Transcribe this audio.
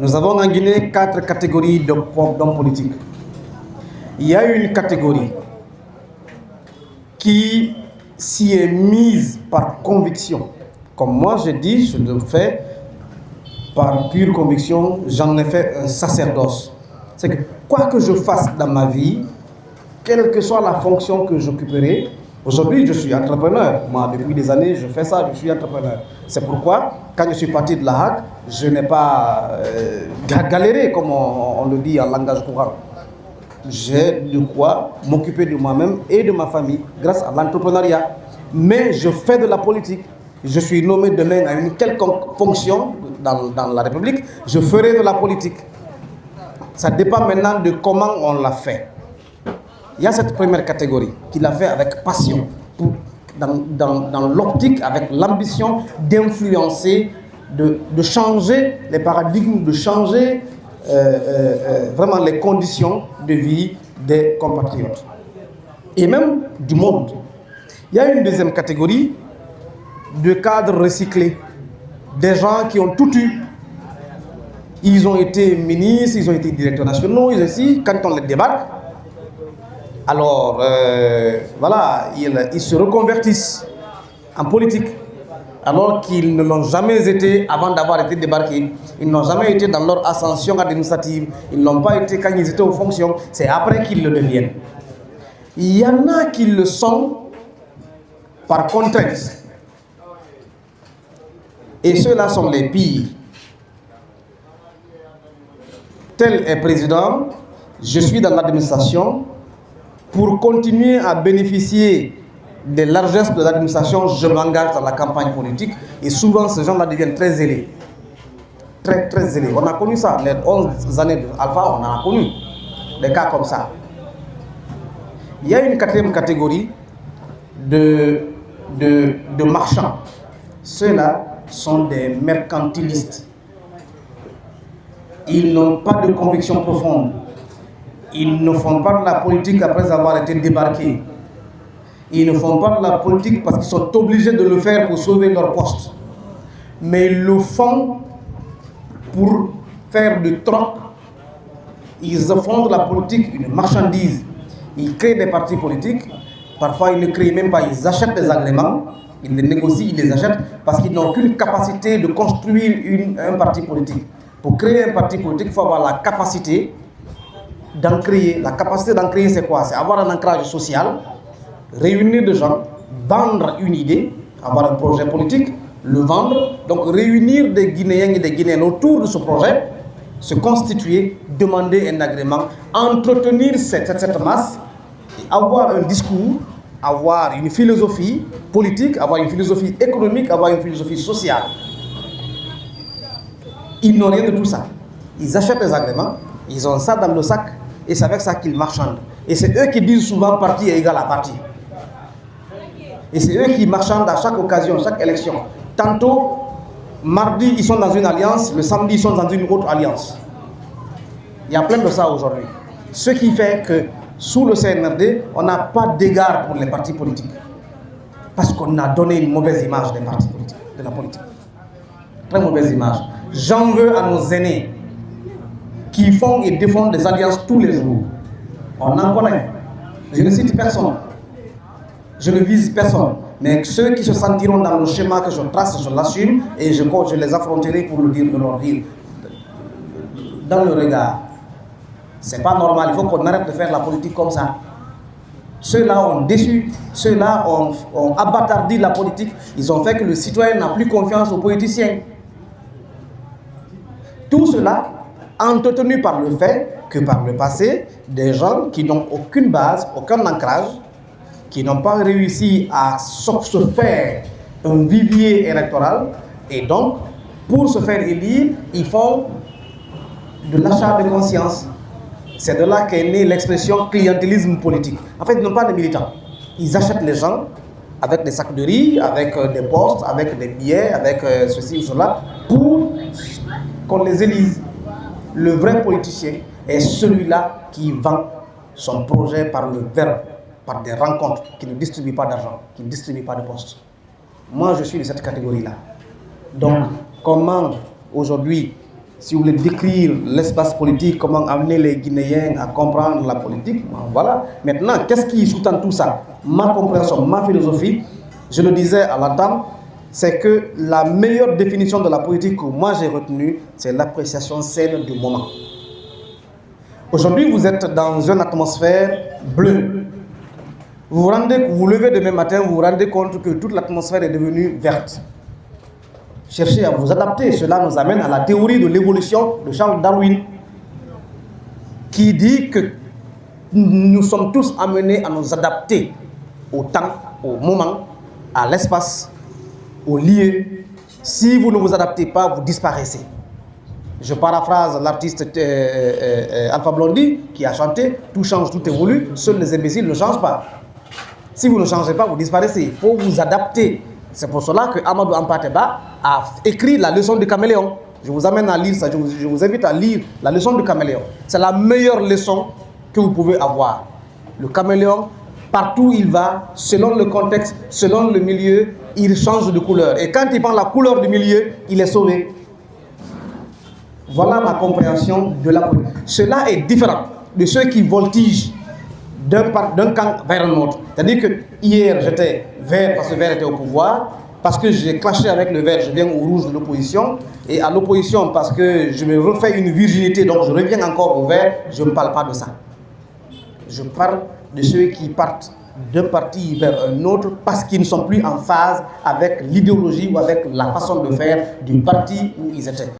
Nous avons en Guinée 4 catégories d'hommes politiques. Il y a une catégorie qui s'y est mise par conviction. Comme moi, je dis, je le fais par pure conviction, j'en ai fait un sacerdoce. C'est que quoi que je fasse dans ma vie, quelle que soit la fonction que j'occuperai, aujourd'hui je suis entrepreneur. Moi, depuis des années, je fais ça, je suis entrepreneur. C'est pourquoi, quand je suis parti de la Hague, je n'ai pas galéré, comme on le dit en langage courant. J'ai de quoi m'occuper de moi-même et de ma famille grâce à l'entrepreneuriat. Mais je fais de la politique. Je suis nommé demain à une quelconque fonction dans la République, je ferai de la politique. Ça dépend maintenant de comment on l'a fait. Il y a cette première catégorie qui l'a fait avec passion, dans l'optique, avec l'ambition d'influencer, de changer les paradigmes, de changer vraiment les conditions de vie des compatriotes. Et même du monde. Il y a une deuxième catégorie de cadres recyclés, des gens qui ont tout eu. Ils ont été ministres, ils ont été directeurs nationaux, quand on les débarque, alors voilà, ils se reconvertissent en politique, alors qu'ils ne l'ont jamais été avant d'avoir été débarqués. Ils n'ont jamais été dans leur ascension administrative, ils ne l'ont pas été quand ils étaient aux fonctions, c'est après qu'ils le deviennent. Il y en a qui le sont par contrainte. Et ceux-là sont les pires. Tel est président, je suis dans l'administration. Pour continuer à bénéficier des largesses de l'administration, je m'engage dans la campagne politique. Et souvent, ces gens-là deviennent très zélés. Très, très zélés. On a connu ça. Les 11 années d'Alpha, on en a connu des cas comme ça. Il y a une quatrième catégorie de marchands. Ceux-là sont des mercantilistes. Ils n'ont pas de conviction profonde. Ils ne font pas de la politique après avoir été débarqués. Ils ne font pas de la politique parce qu'ils sont obligés de le faire pour sauver leur poste. Mais ils le font pour faire du troc. Ils font de la politique une marchandise. Ils créent des partis politiques. Parfois, ils ne créent même pas. Ils achètent des agréments. Ils les négocient, ils les achètent parce qu'ils n'ont aucune capacité de construire un parti politique. Pour créer un parti politique, il faut avoir la capacité d'en créer. La capacité d'en créer, c'est quoi? C'est avoir un ancrage social, réunir des gens, vendre une idée, avoir un projet politique, le vendre, donc réunir des Guinéens et des Guinéennes autour de ce projet, se constituer, demander un agrément, entretenir cette masse, avoir un discours, avoir une philosophie politique, avoir une philosophie économique, avoir une philosophie sociale. Ils n'ont rien de tout ça. Ils achètent des agréments, ils ont ça dans le sac, et c'est avec ça qu'ils marchandent. Et c'est eux qui disent souvent parti est égal à parti. Et c'est eux qui marchandent à chaque occasion, chaque élection. Tantôt, mardi, ils sont dans une alliance, le samedi, ils sont dans une autre alliance. Il y a plein de ça aujourd'hui. Ce qui fait que sous le CNRD, on n'a pas d'égard pour les partis politiques. Parce qu'on a donné une mauvaise image des partis politiques, de la politique. Très mauvaise image. J'en veux à nos aînés qui font et défendent des alliances tous les jours. On en connaît. Je ne cite personne. Je ne vise personne. Mais ceux qui se sentiront dans le schéma que je trace, je l'assume et je les affronterai pour le dire, de leur dire dans le regard. C'est pas normal, il faut qu'on arrête de faire la politique comme ça. Ceux-là ont déçu, ceux-là ont abattardi la politique. Ils ont fait que le citoyen n'a plus confiance aux politiciens. Tout cela entretenu par le fait que par le passé, des gens qui n'ont aucune base, aucun ancrage, qui n'ont pas réussi à se faire un vivier électoral, et donc, pour se faire élire, ils font de l'achat de conscience. C'est de là qu'est née l'expression clientélisme politique. En fait, ils n'ont pas de militants. Ils achètent les gens avec des sacs de riz, avec des postes, avec des billets, avec ceci ou cela, pour qu'on les élise. Le vrai politicien est celui-là qui vend son projet par le verbe, par des rencontres, qui ne distribue pas d'argent, qui ne distribue pas de postes. Moi, je suis de cette catégorie-là. Donc, comment aujourd'hui si vous voulez décrire l'espace politique, comment amener les Guinéens à comprendre la politique, voilà. Maintenant, qu'est-ce qui sous-tend tout ça? Ma compréhension, ma philosophie, je le disais à la dame, c'est que la meilleure définition de la politique que moi j'ai retenue, c'est l'appréciation saine du moment. Aujourd'hui, vous êtes dans une atmosphère bleue. Vous vous levez demain matin, vous vous rendez compte que toute l'atmosphère est devenue verte. Cherchez à vous adapter. Cela nous amène à la théorie de l'évolution de Charles Darwin, qui dit que nous sommes tous amenés à nous adapter au temps, au moment, à l'espace, au lieu. Si vous ne vous adaptez pas, vous disparaissez. Je paraphrase l'artiste Alpha Blondy qui a chanté « Tout change, tout évolue, seuls les imbéciles ne changent pas ». Si vous ne changez pas, vous disparaissez. Il faut vous adapter. C'est pour cela que Amadou Hampâté-Bâ a écrit la leçon du caméléon. Je vous amène à lire ça, je vous invite à lire la leçon du caméléon. C'est la meilleure leçon que vous pouvez avoir. Le caméléon, partout où il va, selon le contexte, selon le milieu, il change de couleur. Et quand il prend la couleur du milieu, il est sauvé. Voilà ma compréhension de la politique. Cela est différent de ceux qui voltigent d'un camp vers un autre. C'est-à-dire que hier, j'étais vert parce que le vert était au pouvoir, parce que j'ai clashé avec le vert, je viens au rouge de l'opposition, et à l'opposition parce que je me refais une virginité, donc je reviens encore au vert, je ne parle pas de ça. Je parle de ceux qui partent d'un parti vers un autre parce qu'ils ne sont plus en phase avec l'idéologie ou avec la façon de faire du parti où ils étaient.